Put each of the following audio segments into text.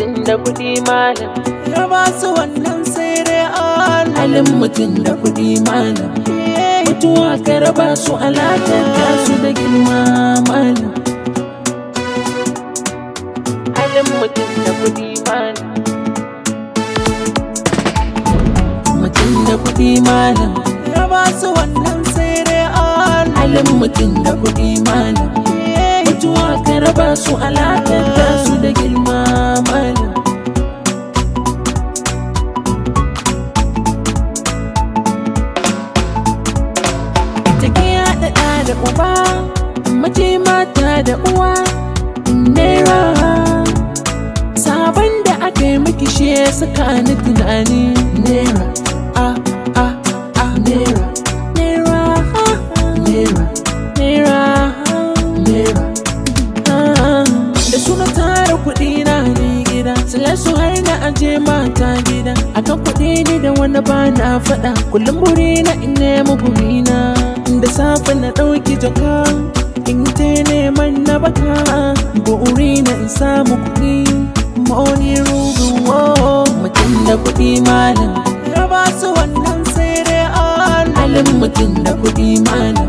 mutum da kuɗi malam. Ya ba su wannan sai dai Allah. Halin mutum da kuɗi malam. Mutuwa ka raba su alaƙanta su da girma malam. Halin mutum da kuɗi malam. Mutum da kuɗi malam. Ya ba su wannan sai dai Allah. Halin mutum da kuɗi malam. Mutuwa ka raba su alaƙanta su da girma malam. Da uba mace mata da uwa naira sabon da aka yi miki shi suka ni tunani naira naira naira naira naira naira da suna tara kuɗi na ne gida sai su har na aje mata gida akan kuɗi ni da wani ba na faɗa kullum buri na in nemi gurina da safe na ɗauki jaka in ta neman na baka buri na in samu kuɗi ma'auni ruguwa mutum da kuɗi malam. Ya ba su wannan sai dai Allah. Halin mutum da kuɗi malam.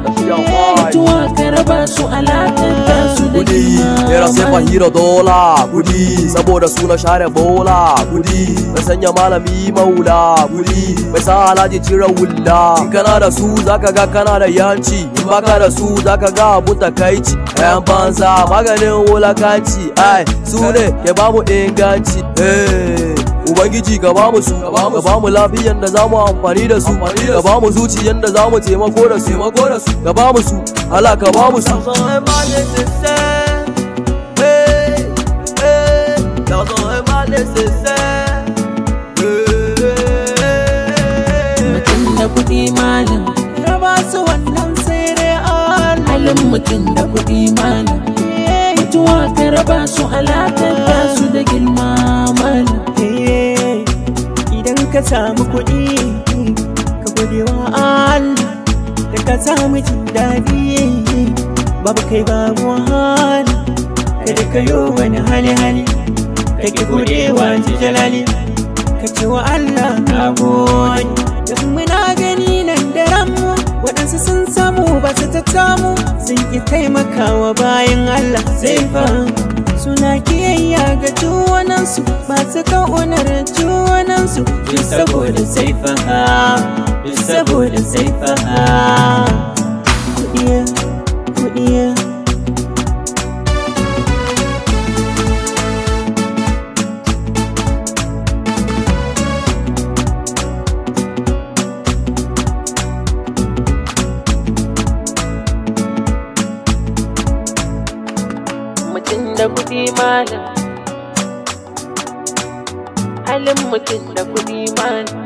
Mutuwa ka raba su alaƙanta su da girma Naira sai fahira dola kudi saboda suna share bola kudi mai sanya malami maula kudi mai sa alhaji cire wulla in kana da su zaka ga kana da yanci in baka da su zaka ga abun takaici ayan banza maganin wulakanci ai su ne ke bamu inganci Ubangiji ka bamu su, ka bamu lafiyan da zamu amfani da su, ka bamu zuciyan da zamu taimako da su, ka bamu su, Allah ka bamu su. Mutum da kuɗi malam. Ya ba su wannan sai dai Allah. Halin mutum da kuɗi malam. Mutuwa ka raba su alaƙanta su da girma malam. Idan ka samu kuɗi ka gode wa Allah da ka samu jin daɗi babu kai babu wahala kada ka yi wani hali ka ki gode wa jalali ka ce wa Allah na gode da muna gani nan da ranmu waɗansu sun samu ba su tattamu sun ki taimakawa bayan Allah sai fa suna kiyayya ga junansu masu ƙaunar junansu duk saboda saifaha duk saboda saifaha kuɗiya Mutum da kuɗi malam. Halin mutum da kuɗi malam.